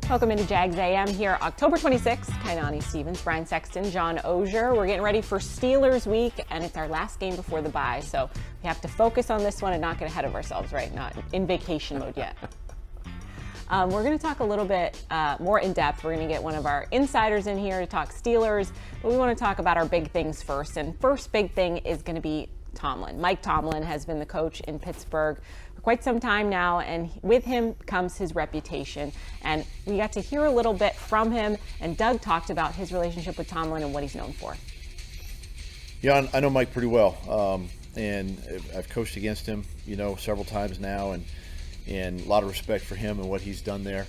Welcome into Jags A.M. here, October 26th. Kainani, Stevens, Brian Sexton, John Oehser. We're getting ready for Steelers week, and it's our last game before the bye, so we have to focus on this one and not get ahead of ourselves, right? Not in vacation mode yet. We're going to talk a little bit more in depth. We're going to get one of our insiders in here to talk Steelers, but we want to talk about our big things first. And first big thing is going to be Tomlin. Mike Tomlin has been the coach in Pittsburgh for quite some time now, and with him comes his reputation. And we got to hear a little bit from him, and Doug talked about his relationship with Tomlin and what he's known for. Yeah, I know Mike pretty well, and I've coached against him, several times now, and a lot of respect for him and what he's done there.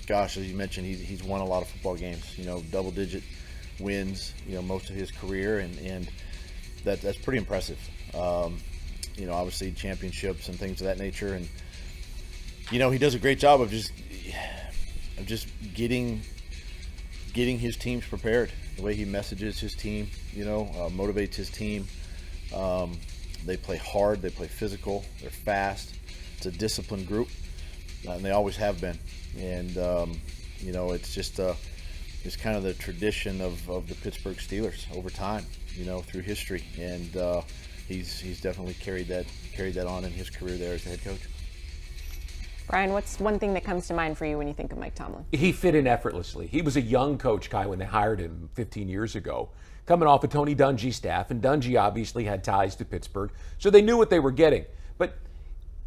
As you mentioned, he's won a lot of football games, double-digit wins, most of his career, and that's pretty impressive. Obviously championships and things of that nature, and he does a great job of just getting his teams prepared. The way he messages his team, motivates his team. They play hard, they play physical, they're fast. It's a disciplined group, and they always have been. And it's just it's kind of the tradition of the Pittsburgh Steelers over time, through history. And he's definitely carried that on in his career there as the head coach. Brian, what's one thing that comes to mind for you when you think of Mike Tomlin? He fit in effortlessly. He was a young coach, Kai, when they hired him 15 years ago, coming off of Tony Dungy's staff, and Dungy obviously had ties to Pittsburgh, so they knew what they were getting. But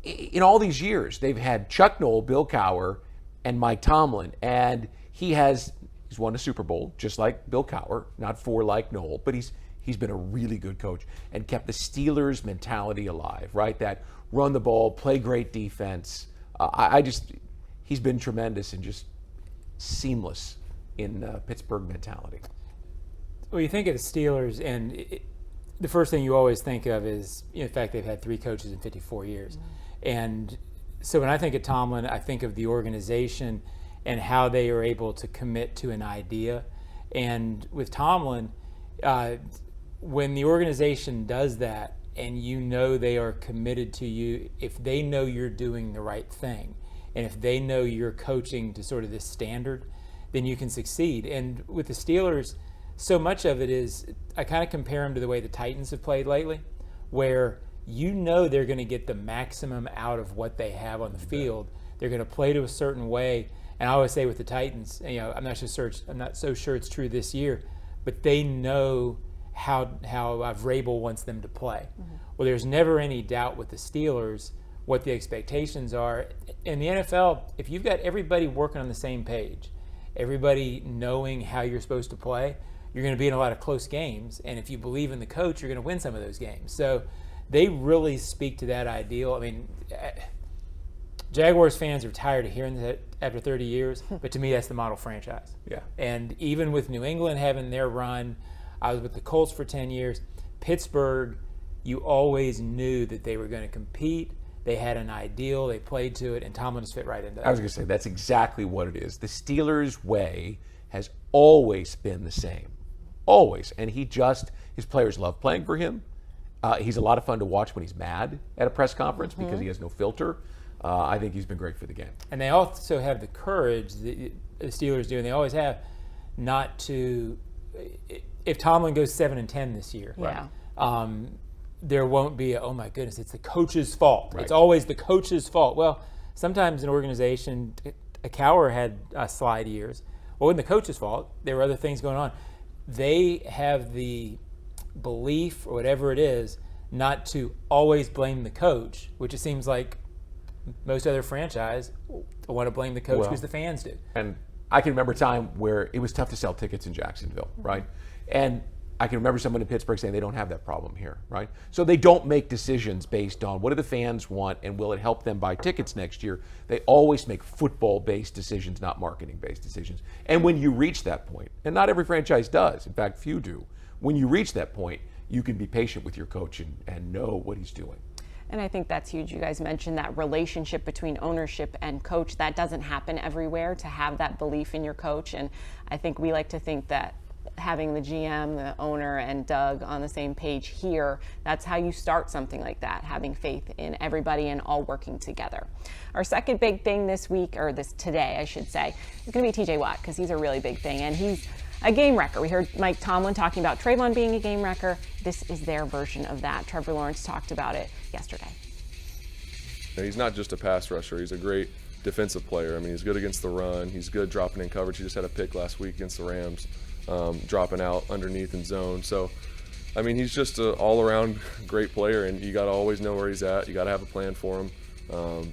in all these years, they've had Chuck Noll, Bill Cowher, and Mike Tomlin, and he's won a Super Bowl, just like Bill Cowher, not four like Noll, but he's been a really good coach and kept the Steelers mentality alive, right? That run the ball, play great defense. He's been tremendous and just seamless in Pittsburgh mentality. Well, you think of the Steelers, and the first thing you always think of is, in fact, they've had three coaches in 54 years. Mm-hmm. And so when I think of Tomlin, I think of the organization and how they are able to commit to an idea. And with Tomlin, when the organization does that, and they are committed to you, if they know you're doing the right thing, and if they know you're coaching to sort of this standard, then you can succeed. And with the Steelers, so much of it is, I kind of compare them to the way the Titans have played lately, where they're going to get the maximum out of what they have on the field. They're going to play to a certain way. And I always say with the Titans, I'm not so sure it's true this year, but they know how Vrabel wants them to play. Mm-hmm. Well, there's never any doubt with the Steelers what the expectations are. In the NFL, if you've got everybody working on the same page, everybody knowing how you're supposed to play, you're going to be in a lot of close games. And if you believe in the coach, you're going to win some of those games. So they really speak to that ideal. I mean, Jaguars fans are tired of hearing that after 30 years, but to me, that's the model franchise. Yeah. And even with New England having their run, I was with the Colts for 10 years. Pittsburgh, you always knew that they were going to compete. They had an ideal. They played to it, and Tomlin has fit right into that. I was going to say, that's exactly what it is. The Steelers' way has always been the same. Always. And his players love playing for him. He's a lot of fun to watch when he's mad at a press conference because he has no filter. I think he's been great for the game. And they also have the courage, the Steelers do, and they always have, not to, if Tomlin goes 7-10 this year, yeah. There won't be oh my goodness, it's the coach's fault. Right. It's always the coach's fault. Well, sometimes an organization, Cowher had slide years. Well, it wasn't the coach's fault. There were other things going on. They have the belief, or whatever it is, not to always blame the coach, which it seems like most other franchise want to blame the coach because the fans do. And I can remember a time where it was tough to sell tickets in Jacksonville, right? And I can remember someone in Pittsburgh saying they don't have that problem here, right? So they don't make decisions based on what do the fans want and will it help them buy tickets next year. They always make football-based decisions, not marketing-based decisions. And when you reach that point, and not every franchise does, in fact, few do, when you reach that point, you can be patient with your coach and know what he's doing. And I think that's huge. You guys mentioned that relationship between ownership and coach. That doesn't happen everywhere, to have that belief in your coach. And I think we like to think that having the GM, the owner, and Doug on the same page here. That's how you start something like that, having faith in everybody and all working together. Our second big thing this week, or today, I should say, is going to be TJ Watt, because he's a really big thing, and he's a game wrecker. We heard Mike Tomlin talking about Trayvon being a game wrecker. This is their version of that. Trevor Lawrence talked about it yesterday. He's not just a pass rusher. He's a great defensive player. I mean, he's good against the run. He's good dropping in coverage. He just had a pick last week against the Rams, dropping out underneath in zone. So, I mean, he's just an all-around great player, and you got to always know where he's at. You got to have a plan for him.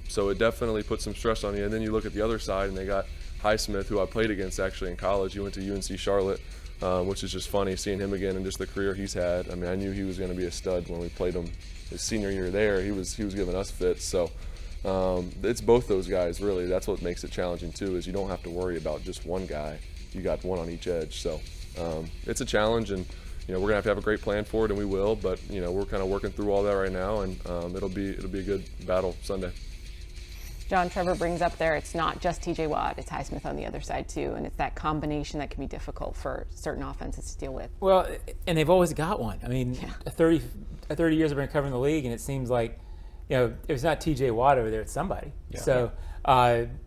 So it definitely puts some stress on you. And then you look at the other side, and they got Highsmith, who I played against actually in college. He went to UNC Charlotte, which is just funny seeing him again and just the career he's had. I mean, I knew he was going to be a stud when we played him his senior year there. He was giving us fits. So it's both those guys, really. That's what makes it challenging, too, is you don't have to worry about just one guy. You got one on each edge. So it's a challenge, and we're going to have a great plan for it, and we will. But, we're kind of working through all that right now, and it'll be a good battle Sunday. John, Trevor brings up there, it's not just TJ Watt, it's Highsmith on the other side too, and it's that combination that can be difficult for certain offenses to deal with. Well, and they've always got one. I mean, 30 years I've been covering the league, and it seems like, if it's not TJ Watt over there, it's somebody. Yeah. So,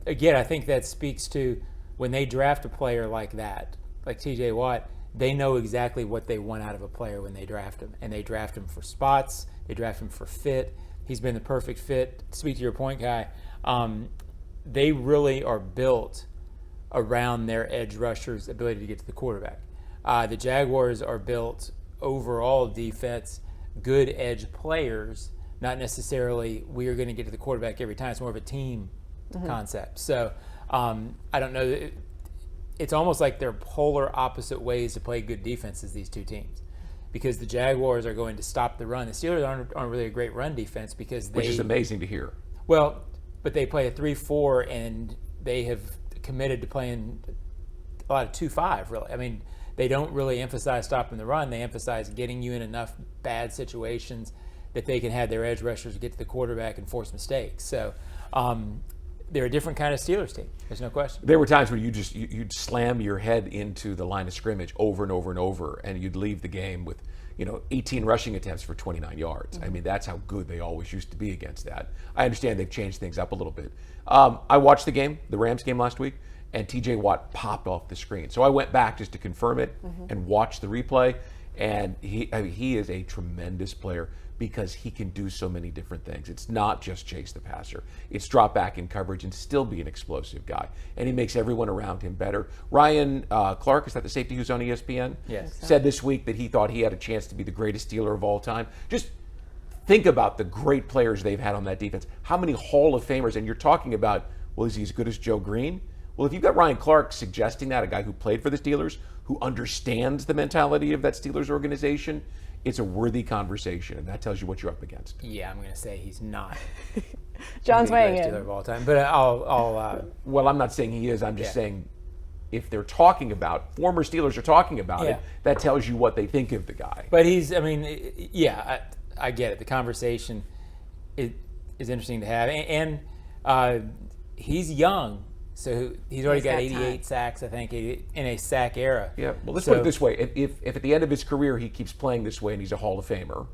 again, I think that speaks to when they draft a player like that, like TJ Watt, they know exactly what they want out of a player when they draft him, and they draft him for spots, they draft him for fit. He's been the perfect fit. To speak to your point, Guy, they really are built around their edge rushers' ability to get to the quarterback. The Jaguars are built overall defense, good edge players, not necessarily we are going to get to the quarterback every time. It's more of a team concept. So I don't know. It's almost like they're polar opposite ways to play good defenses, these two teams. Because the Jaguars are going to stop the run. The Steelers aren't really a great run defense because they... Which is amazing to hear. Well, but they play a 3-4, and they have committed to playing a lot of 2-5, really. I mean, they don't really emphasize stopping the run. They emphasize getting you in enough bad situations that they can have their edge rushers get to the quarterback and force mistakes. So they're a different kind of Steelers team. There's no question. There were times when you'd slam your head into the line of scrimmage over and over and over, and you'd leave the game with 18 rushing attempts for 29 yards. I mean, that's how good they always used to be against that. I understand they've changed things up a little bit. I watched the Rams game last week, and TJ Watt popped off the screen. So I went back just to confirm it and watch the replay, and he is a tremendous player because he can do so many different things. It's not just chase the passer. It's drop back in coverage and still be an explosive guy. And he makes everyone around him better. Ryan Clark, is that the safety who's on ESPN? Yes. Said this week that he thought he had a chance to be the greatest Steeler of all time. Just think about the great players they've had on that defense. How many Hall of Famers? And you're talking about, well, is he as good as Joe Green? Well, if you've got Ryan Clark suggesting that, a guy who played for the Steelers, who understands the mentality of that Steelers organization, it's a worthy conversation, and that tells you what you're up against. Yeah, I'm going to say he's not. John's weighing in. Steeler of all time, but I'll well, I'm not saying he is. I'm just saying if they're talking about, former Steelers are talking about it, that tells you what they think of the guy. But I get it. The conversation is interesting to have, and he's young. So he's already got 88 sacks, I think, in a sack era. Yeah, well, let's put it this way. If at the end of his career he keeps playing this way and he's a Hall of Famer,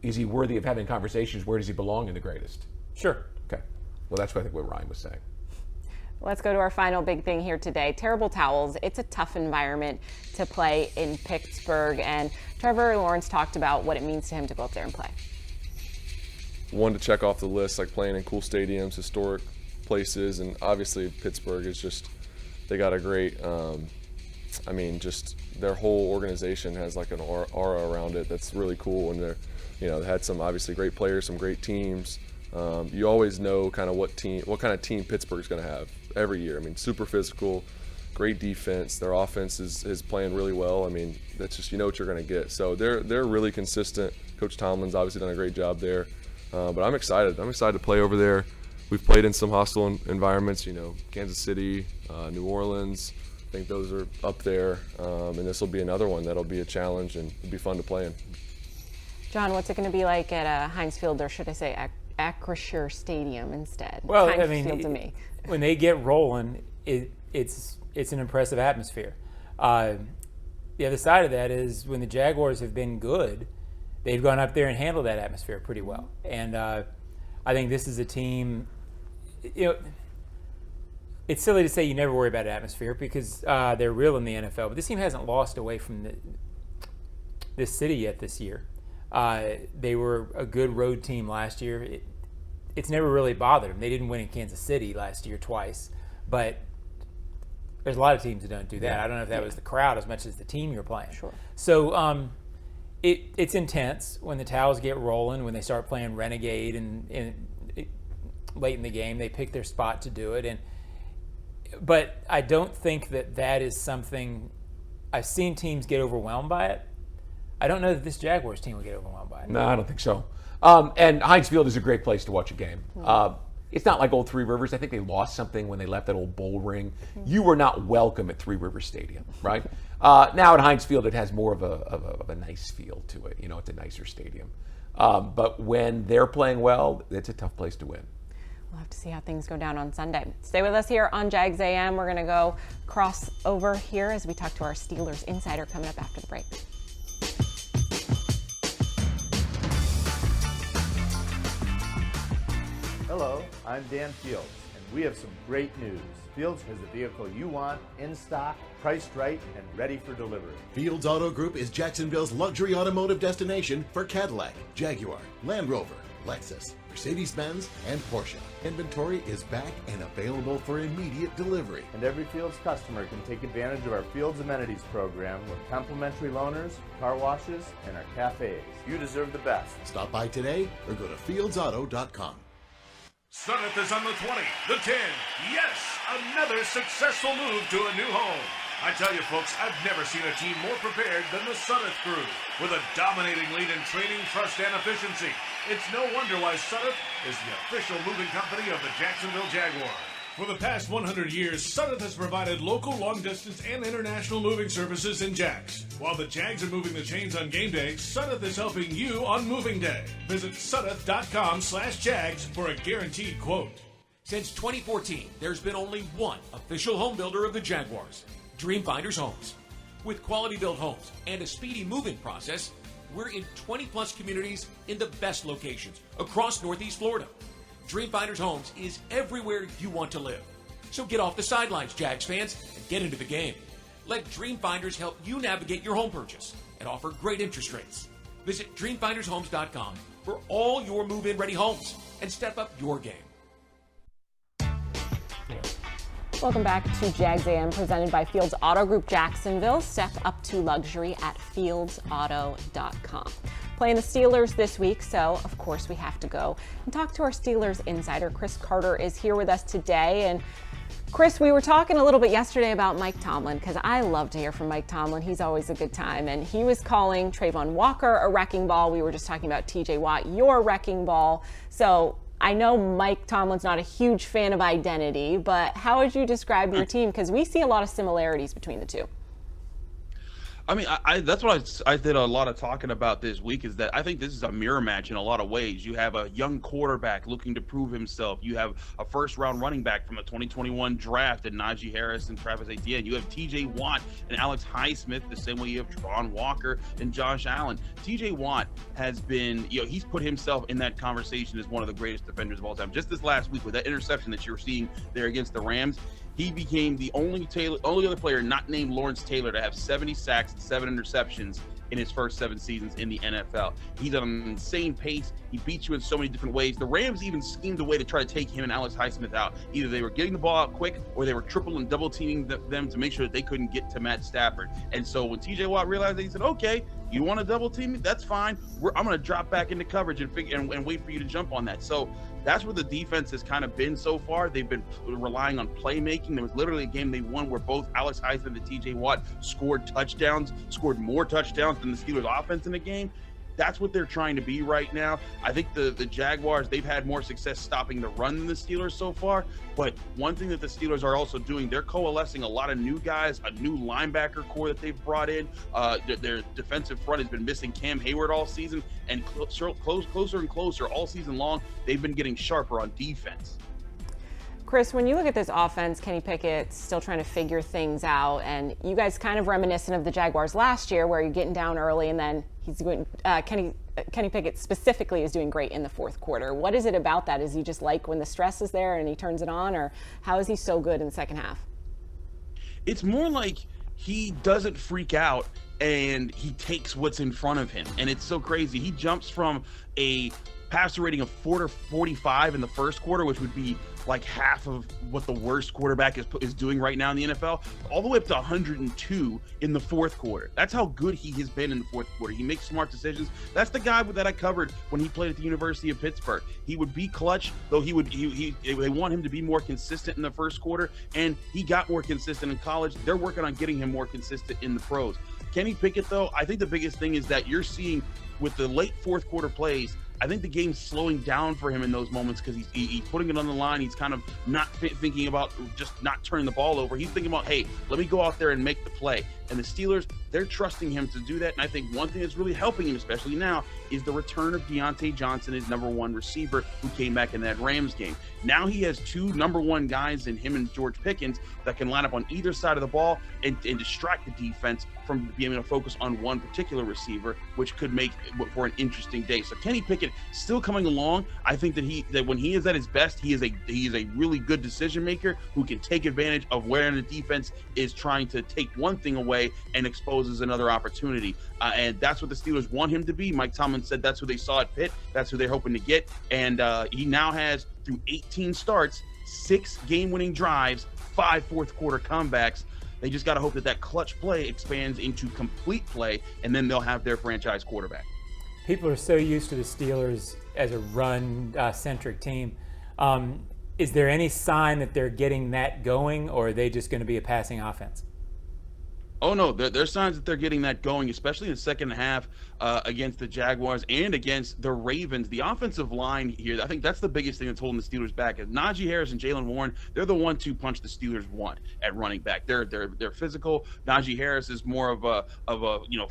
is he worthy of having conversations? Where does he belong in the greatest? Sure. Okay. Well, that's what I think what Ryan was saying. Let's go to our final big thing here today. Terrible towels. It's a tough environment to play in Pittsburgh, and Trevor Lawrence talked about what it means to him to go up there and play. One to check off the list, like playing in cool stadiums, historic places, and obviously Pittsburgh is just, they got a great, just their whole organization has like an aura around it that's really cool, and they had some obviously great players, some great teams. You always know kind of what kind of team Pittsburgh's going to have every year. I mean, super physical, great defense. Their offense is playing really well. I mean, that's just, what you're going to get. So they're really consistent. Coach Tomlin's obviously done a great job there, but I'm excited. I'm excited to play over there. We've played in some hostile environments, Kansas City, New Orleans. I think those are up there, and this will be another one that'll be a challenge and it'll be fun to play in. John, what's it going to be like at Heinz Field, or should I say Acrisure Stadium instead? Well, Heinz Field to me. When they get rolling, it's an impressive atmosphere. the other side of that is when the Jaguars have been good, they've gone up there and handled that atmosphere pretty well. And I think this is a team, it's silly to say you never worry about atmosphere because they're real in the NFL, but this team hasn't lost away from this city yet this year. They were a good road team last year. It's never really bothered them. They didn't win in Kansas City last year twice, but there's a lot of teams that don't do that. I don't know if that was the crowd as much as the team you're playing. Sure. So it's intense when the towels get rolling, when they start playing Renegade and late in the game, they pick their spot to do it. But I don't think that is something – I've seen teams get overwhelmed by it. I don't know that this Jaguars team will get overwhelmed by it. No, I don't think so. And Heinz Field is a great place to watch a game. It's not like old Three Rivers. I think they lost something when they left that old bowl ring. You were not welcome at Three Rivers Stadium, right? Now at Heinz Field, it has more of a nice feel to it. It's a nicer stadium. But when they're playing well, it's a tough place to win. We'll have to see how things go down on Sunday. Stay with us here on Jags A.M. We're going to go cross over here as we talk to our Steelers insider coming up after the break. Hello, I'm Dan Fields, and we have some great news. Fields has the vehicle you want, in stock, priced right, and ready for delivery. Fields Auto Group is Jacksonville's luxury automotive destination for Cadillac, Jaguar, Land Rover, Lexus, Mercedes-Benz, and Porsche. Inventory is back and available for immediate delivery. And every Fields customer can take advantage of our Fields Amenities program with complimentary loaners, car washes, and our cafes. You deserve the best. Stop by today or go to fieldsauto.com. Sudeth is on the 20, the 10. Yes, another successful move to a new home. I tell you, folks, I've never seen a team more prepared than the Sudeth crew. With a dominating lead in training, trust, and efficiency, it's no wonder why Sudeth is the official moving company of the Jacksonville Jaguars. For the past 100 years, Sudeth has provided local, long-distance, and international moving services in Jags. While the Jags are moving the chains on game day, Sudeth is helping you on moving day. Visit Sudeth.com/Jags for a guaranteed quote. Since 2014, there's been only one official home builder of the Jaguars, Dreamfinders Homes. With quality-built homes and a speedy move-in process, we're in 20-plus communities in the best locations across Northeast Florida. Dreamfinders Homes is everywhere you want to live. So get off the sidelines, Jags fans, and get into the game. Let Dreamfinders help you navigate your home purchase and offer great interest rates. Visit DreamfindersHomes.com for all your move-in ready homes and step up your game. Welcome back to Jags A.M. presented by Fields Auto Group Jacksonville. Step up to luxury at fieldsauto.com. Playing the Steelers this week, so of course we have to go and talk to our Steelers insider. Chris Carter is here with us today. And Chris, we were talking a little bit yesterday about Mike Tomlin because I love to hear from Mike Tomlin. He's always a good time. And he was calling Trayvon Walker a wrecking ball. We were just talking about TJ Watt, your wrecking ball. So I know Mike Tomlin's not a huge fan of identity, but how would you describe your team? Because we see a lot of similarities between the two. I mean, that's what I did a lot of talking about this week, is that I think this is a mirror match in a lot of ways. You have a young quarterback looking to prove himself. You have a first-round running back from the 2021 draft in Najee Harris and Travis Etienne. You have TJ Watt and Alex Highsmith, the same way you have Travon Walker and Josh Allen. TJ Watt has been, he's put himself in that conversation as one of the greatest defenders of all time. Just this last week with that interception that you were seeing there against the Rams, he became the only other player not named Lawrence Taylor to have 70 sacks and 7 interceptions in his first 7 seasons in the NFL. He's at an insane pace. He beats you in so many different ways. The Rams even schemed a way to try to take him and Alex Highsmith out. Either they were getting the ball out quick or they were triple and double teaming them to make sure that they couldn't get to Matt Stafford. And so when TJ Watt realized that, he said, okay, you want to double team me? That's fine. I'm going to drop back into coverage and wait for you to jump on that. So that's where the defense has kind of been so far. They've been relying on playmaking. There was literally a game they won where both Alex Highsmith and TJ Watt scored more touchdowns than the Steelers offense in the game. That's what they're trying to be right now. I think the Jaguars, they've had more success stopping the run than the Steelers so far. But one thing that the Steelers are also doing, they're coalescing a lot of new guys, a new linebacker core that they've brought in. Their defensive front has been missing Cam Hayward all season, and closer and closer all season long, they've been getting sharper on defense. Chris, when you look at this offense, Kenny Pickett's still trying to figure things out, and you guys kind of reminiscent of the Jaguars last year where you're getting down early and then he's doing, Kenny Pickett specifically is doing great in the fourth quarter. What is it about that? Is he just like when the stress is there and he turns it on, or how is he so good in the second half? It's more like he doesn't freak out and he takes what's in front of him. And it's so crazy. He jumps from a passer rating of 4-45 in the first quarter, which would be like half of what the worst quarterback is doing right now in the NFL, all the way up to 102 in the fourth quarter. That's how good he has been in the fourth quarter. He makes smart decisions. That's the guy that I covered when he played at the University of Pittsburgh. He would be clutch, though they want him to be more consistent in the first quarter, and he got more consistent in college. They're working on getting him more consistent in the pros. Kenny Pickett, though, I think the biggest thing is that you're seeing with the late fourth quarter plays, I think the game's slowing down for him in those moments because he's putting it on the line. He's kind of not thinking about just not turning the ball over. He's thinking about, hey, let me go out there and make the play. And the Steelers, they're trusting him to do that. And I think one thing that's really helping him, especially now, is the return of Deontay Johnson, his number one receiver, who came back in that Rams game. Now he has two number one guys in him and George Pickens that can line up on either side of the ball and distract the defense from being able to focus on one particular receiver, which could make for an interesting day. So Kenny Pickett still coming along. I think that when he is at his best, he is a really good decision maker who can take advantage of where the defense is trying to take one thing away and exposes another opportunity. And that's what the Steelers want him to be. Mike Tomlin said that's who they saw at Pitt. That's who they're hoping to get. And he now has, through 18 starts, 6 game-winning drives, 5 fourth-quarter comebacks. They just got to hope that clutch play expands into complete play, and then they'll have their franchise quarterback. People are so used to the Steelers as a run-centric team. Is there any sign that they're getting that going, or are they just going to be a passing offense? Oh, no, there's signs that they're getting that going, especially in the second half against the Jaguars and against the Ravens. The offensive line here, I think that's the biggest thing that's holding the Steelers back. Is Najee Harris and Jaylen Warren, they're the 1-2 punch the Steelers want at running back. They're physical. Najee Harris is more of a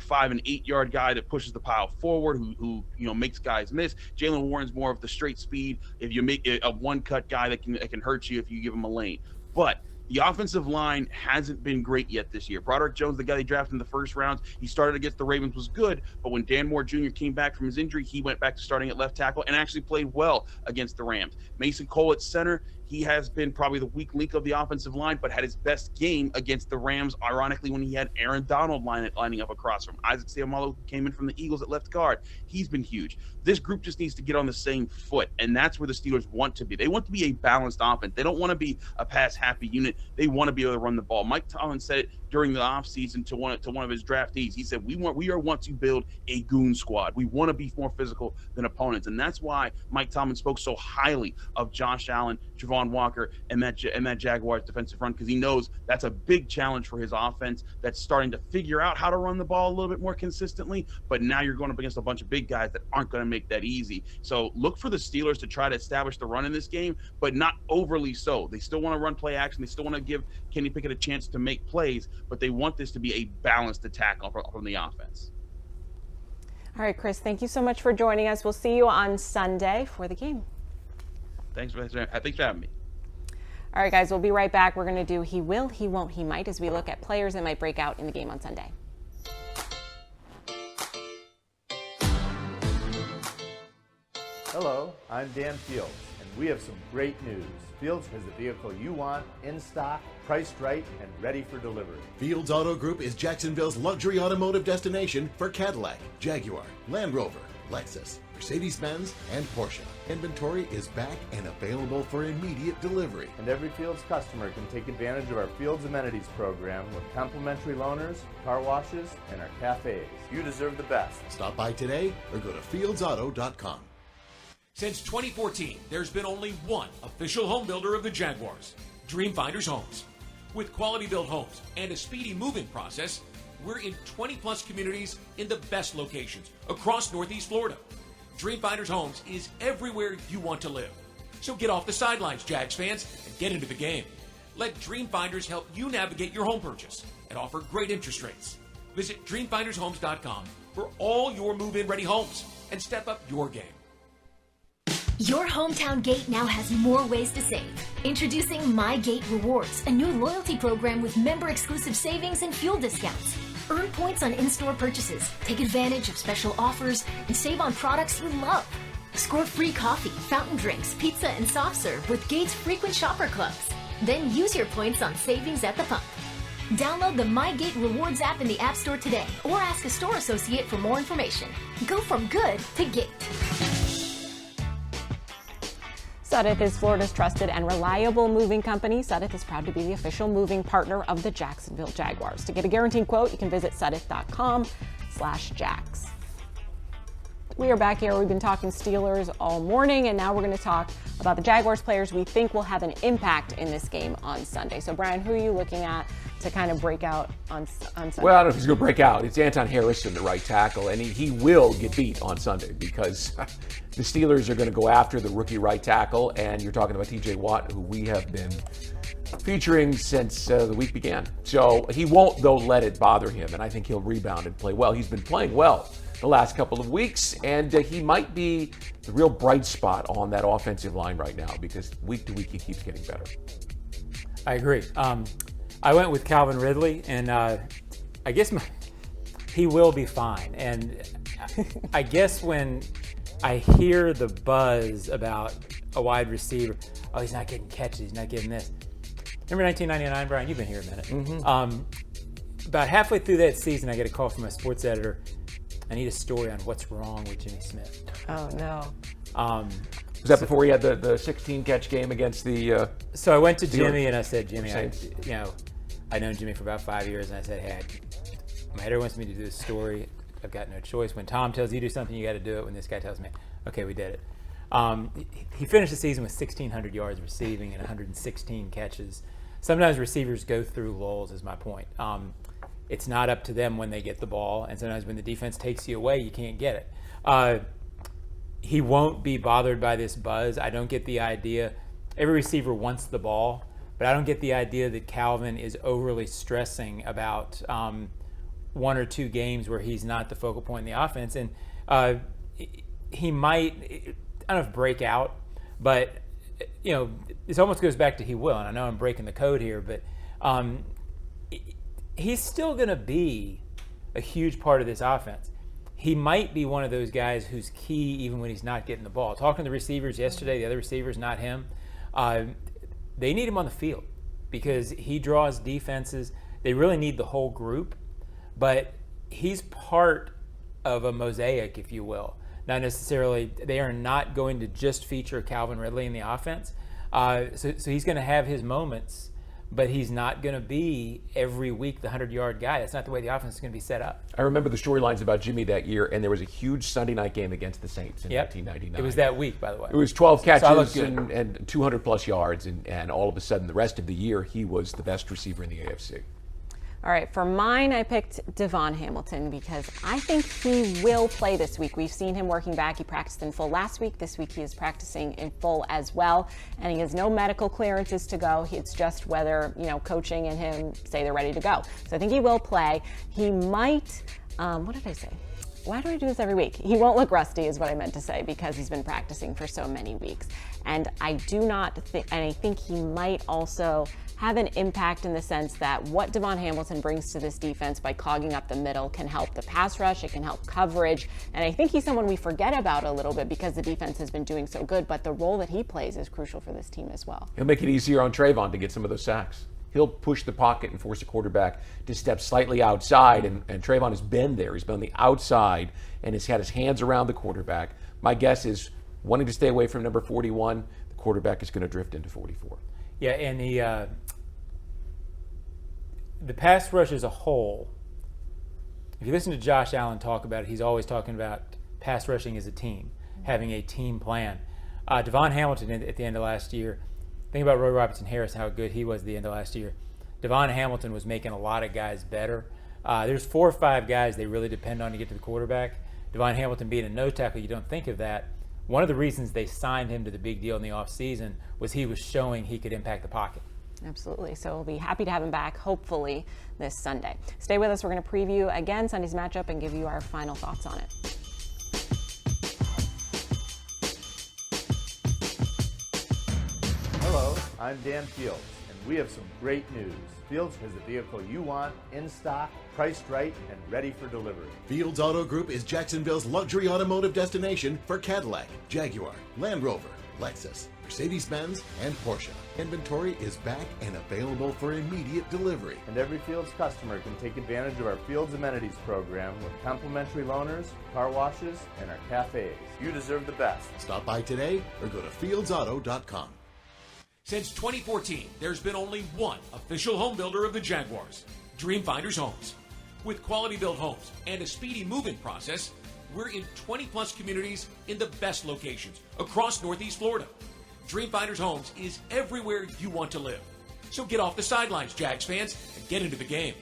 5 and 8 yard guy that pushes the pile forward, who makes guys miss. Jaylen Warren's more of the straight speed. If you make a one-cut guy that can hurt you if you give him a lane. But the offensive line hasn't been great yet this year. Broderick Jones, the guy they drafted in the first round, he started against the Ravens, was good, but when Dan Moore Jr. came back from his injury, he went back to starting at left tackle and actually played well against the Rams. Mason Cole at center, he has been probably the weak link of the offensive line, but had his best game against the Rams, ironically, when he had Aaron Donald lining up across from him. Isaac Seumalo came in from the Eagles at left guard. He's been huge. This group just needs to get on the same foot, and that's where the Steelers want to be. They want to be a balanced offense. They don't want to be a pass-happy unit. They want to be able to run the ball. Mike Tomlin said it during the offseason to one of his draftees. He said, we want to build a goon squad. We want to be more physical than opponents, and that's why Mike Tomlin spoke so highly of Josh Allen, Javon Walker, and that Jaguars defensive front, because he knows that's a big challenge for his offense that's starting to figure out how to run the ball a little bit more consistently. But now you're going up against a bunch of big guys that aren't going to make that easy. So look for the Steelers to try to establish the run in this game, but not overly so. They still want to run play action. They still want to give Kenny Pickett a chance to make plays, but they want this to be a balanced attack from the offense. All right, Chris, thank you so much for joining us. We'll see you on Sunday for the game. Thanks for having me. All right, guys, we'll be right back. We're going to do He Will, He Won't, He Might as we look at players that might break out in the game on Sunday. Hello, I'm Dan Fields, and we have some great news. Fields has the vehicle you want, in stock, priced right, and ready for delivery. Fields Auto Group is Jacksonville's luxury automotive destination for Cadillac, Jaguar, Land Rover, Lexus, Mercedes-Benz, and Porsche. Inventory is back and available for immediate delivery. And every Fields customer can take advantage of our Fields Amenities program with complimentary loaners, car washes, and our cafes. You deserve the best. Stop by today or go to fieldsauto.com. Since 2014, there's been only one official home builder of the Jaguars, Dreamfinders Homes. With quality-built homes and a speedy move-in process, we're in 20-plus communities in the best locations across Northeast Florida. Dreamfinders Homes is everywhere you want to live. So get off the sidelines, Jags fans, and get into the game. Let Dreamfinders help you navigate your home purchase and offer great interest rates. Visit DreamfindersHomes.com for all your move-in ready homes and step up your game. Your hometown gate now has more ways to save, Introducing My Gate Rewards, a new loyalty program with member-exclusive savings and fuel discounts. Earn points on in-store purchases, take advantage of special offers, and save on products you love. Score free coffee, fountain drinks, pizza, and soft serve with Gates frequent shopper clubs. Then use your points on savings at the pump. Download the My Gate Rewards app in the App Store today or ask a store associate for more information. Go from good to Gate. Sudeth is Florida's trusted and reliable moving company. Sudeth is proud to be the official moving partner of the Jacksonville Jaguars. To get a guaranteed quote, you can visit sudeth.com/Jags. We are back here. We've been talking Steelers all morning, and now we're going to talk about the Jaguars players we think will have an impact in this game on Sunday. So, Brian, who are you looking at to kind of break out on Sunday? Well, I don't know if he's going to break out. It's Anton Harrison, the right tackle, and he will get beat on Sunday because the Steelers are going to go after the rookie right tackle, and you're talking about TJ Watt, who we have been featuring since the week began. So he won't, though, let it bother him, and I think he'll rebound and play well. He's been playing well the last couple of weeks, and he might be the real bright spot on that offensive line right now because week to week he keeps getting better. I agree. I went with Calvin Ridley, and I guess he will be fine. And I guess when I hear the buzz about a wide receiver, oh, he's not getting catches, he's not getting this. Remember 1999, Brian? You've been here a minute. Mm-hmm. About halfway through that season, I get a call from my sports editor. I need a story on what's wrong with Jimmy Smith. Oh, no. Was that before he had the 16-catch game against the So I went to Steelers? Jimmy and I said, Jimmy, I've known Jimmy for about 5 years, and I said, hey, my editor wants me to do this story. I've got no choice. When Tom tells you to do something, you got to do it. When this guy tells me, okay, we did it. He finished the season with 1,600 yards receiving and 116 catches. Sometimes receivers go through lulls, is my point. It's not up to them when they get the ball, and sometimes when the defense takes you away, you can't get it. He won't be bothered by this buzz. I don't get the idea. Every receiver wants the ball, but I don't get the idea that Calvin is overly stressing about one or two games where he's not the focal point in the offense. And he might, I don't know if break out, but this almost goes back to he will. And I know I'm breaking the code here, but he's still going to be a huge part of this offense. He might be one of those guys who's key even when he's not getting the ball. Talking to the receivers yesterday, the other receivers, not him, they need him on the field because he draws defenses. They really need the whole group, but he's part of a mosaic, if you will. Not necessarily, they are not going to just feature Calvin Ridley in the offense. So he's going to have his moments, but he's not going to be every week the 100-yard guy. That's not the way the offense is going to be set up. I remember the storylines about Jimmy that year, and there was a huge Sunday night game against the Saints in 1999. It was that week, by the way. It was 12 catches and 200-plus yards, and all of a sudden, the rest of the year, he was the best receiver in the AFC. All right, for mine, I picked Devon Hamilton because I think he will play this week. We've seen him working back. He practiced in full last week. This week he is practicing in full as well, and he has no medical clearances to go. It's just whether, coaching and him say they're ready to go. So I think he will play. He might, what did I say? Why do I do this every week? He won't look rusty is what I meant to say because he's been practicing for so many weeks. And I do not think, and I think he might also have an impact in the sense that what Devon Hamilton brings to this defense by clogging up the middle can help the pass rush, it can help coverage, and I think he's someone we forget about a little bit because the defense has been doing so good, but the role that he plays is crucial for this team as well. He'll make it easier on Trayvon to get some of those sacks. He'll push the pocket and force the quarterback to step slightly outside, and Trayvon has been there. He's been on the outside and has had his hands around the quarterback. My guess is wanting to stay away from number 41, the quarterback is going to drift into 44. Yeah, and the pass rush as a whole, if you listen to Josh Allen talk about it, he's always talking about pass rushing as a team, having a team plan. Devon Hamilton at the end of last year, think about Roy Robertson-Harris, how good he was at the end of last year. Devon Hamilton was making a lot of guys better. There's 4 or 5 guys they really depend on to get to the quarterback. Devon Hamilton being a nose tackle, you don't think of that. One of the reasons they signed him to the big deal in the offseason was he was showing he could impact the pocket. Absolutely. So we'll be happy to have him back, hopefully, this Sunday. Stay with us. We're going to preview again Sunday's matchup and give you our final thoughts on it. Hello, I'm Dan Fields, and we have some great news. Fields has the vehicle you want, in stock, priced right, and ready for delivery. Fields Auto Group is Jacksonville's luxury automotive destination for Cadillac, Jaguar, Land Rover, Lexus, Mercedes-Benz, and Porsche. Inventory is back and available for immediate delivery. And every Fields customer can take advantage of our Fields Amenities program with complimentary loaners, car washes, and our cafes. You deserve the best. Stop by today or go to fieldsauto.com. Since 2014, there's been only one official home builder of the Jaguars, Dreamfinders Homes. With quality-built homes and a speedy move-in process, we're in 20-plus communities in the best locations across Northeast Florida. Dreamfinders Homes is everywhere you want to live. So get off the sidelines, Jags fans, and get into the game.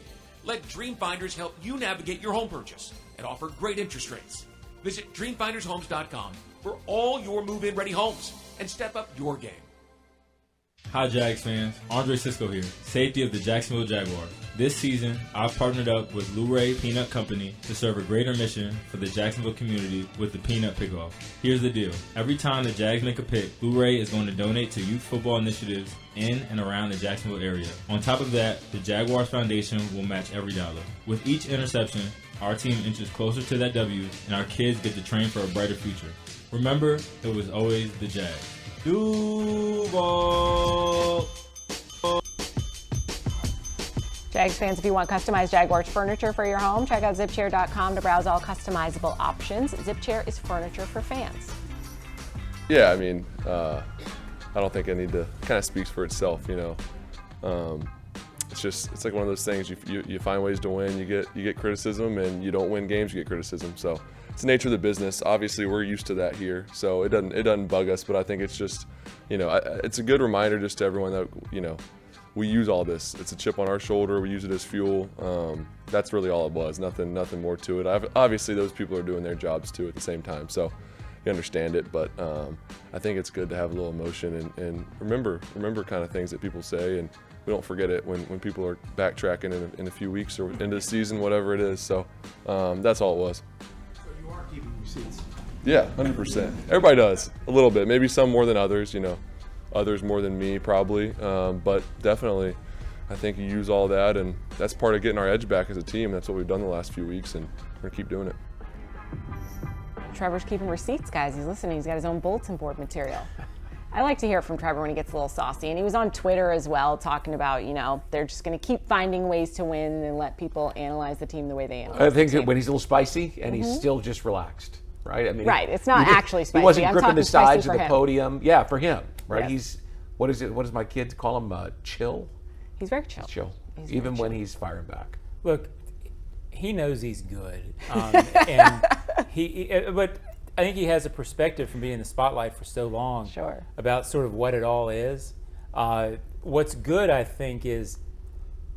Let Dreamfinders help you navigate your home purchase and offer great interest rates. Visit dreamfindershomes.com for all your move-in ready homes and step up your game. Hi Jags fans, Andre Sisco here, safety of the Jacksonville Jaguars. This season, I've partnered up with Luray Peanut Company to serve a greater mission for the Jacksonville community with the Peanut Pickoff. Here's the deal. Every time the Jags make a pick, Luray is going to donate to youth football initiatives in and around the Jacksonville area. On top of that, the Jaguars Foundation will match every dollar. With each interception, our team inches closer to that W, and our kids get to train for a brighter future. Remember, it was always the Jags. Duval! Jags fans, if you want customized Jaguars furniture for your home, check out zipchair.com to browse all customizable options. ZipChair is furniture for fans. Yeah, I mean, I don't think I need to. Kind of speaks for itself, you know. It's like one of those things. You find ways to win. You get criticism, and you don't win games. You get criticism. So it's the nature of the business. Obviously, we're used to that here, so it doesn't bug us. But I think it's just, you know, it's a good reminder just to everyone that, you know, we use all this. It's a chip on our shoulder. We use it as fuel. That's really all it was. Nothing more to it. Obviously, those people are doing their jobs too at the same time. So you understand it. But I think it's good to have a little emotion and remember kind of things that people say, and we don't forget it when people are backtracking in a few weeks or into the season, whatever it is. So that's all it was. So you are keeping receipts? Yeah, 100%. Everybody does a little bit. Maybe some more than others. You know. Others more than me probably, but definitely I think you use all that, and that's part of getting our edge back as a team. That's what we've done the last few weeks, and we're gonna keep doing it. Trevor's keeping receipts, guys. He's listening. He's got his own bulletin board material. I like to hear from Trevor when he gets a little saucy, and he was on Twitter as well talking about, you know, they're just going to keep finding ways to win and let people analyze the team the way they analyze I think the team. that when he's a little spicy and he's still just relaxed, right? I mean, right. It's not actually spicy. He wasn't I'm gripping talking the sides of spicy the for him. podium. Yeah, for him, right? Yes. He's what does my kids call him? Chill. He's very chill. He's chill, He's even very when chill. he's firing back. Look, he knows he's good, and but I think he has a perspective from being in the spotlight for so long about sort of what it all is. What's good, I think, is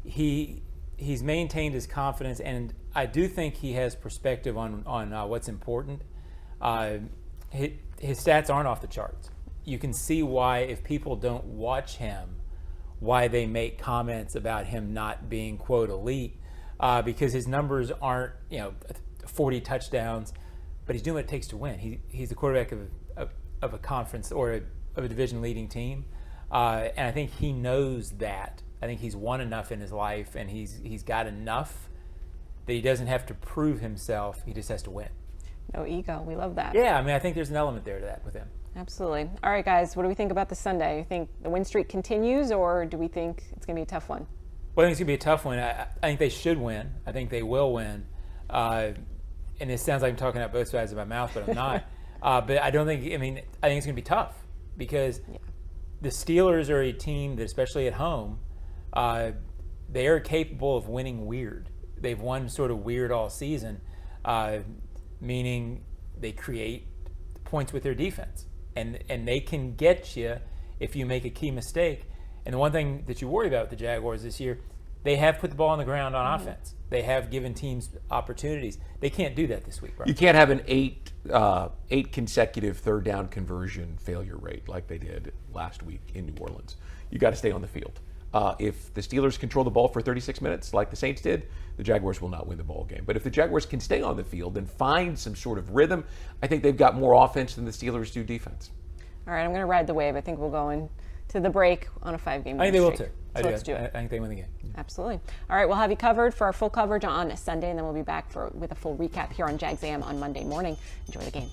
he's maintained his confidence, and I do think he has perspective on what's important. His stats aren't off the charts. You can see why, if people don't watch him, why they make comments about him not being, quote, elite, because his numbers aren't, 40 touchdowns, but he's doing what it takes to win. He's the quarterback of a conference or of a division-leading team, and I think he knows that. I think he's won enough in his life, and he's got enough that he doesn't have to prove himself. He just has to win. No ego. We love that. Yeah, I mean, I think there's an element there to that with him. Absolutely. All right, guys, what do we think about this Sunday? You think the win streak continues, or do we think it's going to be a tough one? Well, I think it's going to be a tough one. I think they should win. I think they will win. And it sounds like I'm talking out both sides of my mouth, but I'm not. But I don't think, I think it's going to be tough because the Steelers are a team that, especially at home, they are capable of winning weird. They've won sort of weird all season, meaning they create points with their defense. And they can get you if you make a key mistake. And the one thing that you worry about with the Jaguars this year, they have put the ball on the ground on offense. They have given teams opportunities. They can't do that this week, right? You can't have an eight consecutive third down conversion failure rate like they did last week in New Orleans. You got to stay on the field. If the Steelers control the ball for 36 minutes like the Saints did, the Jaguars will not win the ball game. But if the Jaguars can stay on the field and find some sort of rhythm, I think they've got more offense than the Steelers do defense. All right, I'm going to ride the wave. I think we'll go in to the break on a 5-game I think they will streak. too. So let's do it. I think they win the game. Absolutely. All right, we'll have you covered for our full coverage on Sunday, and then we'll be back with a full recap here on Jags A.M. on Monday morning. Enjoy the game.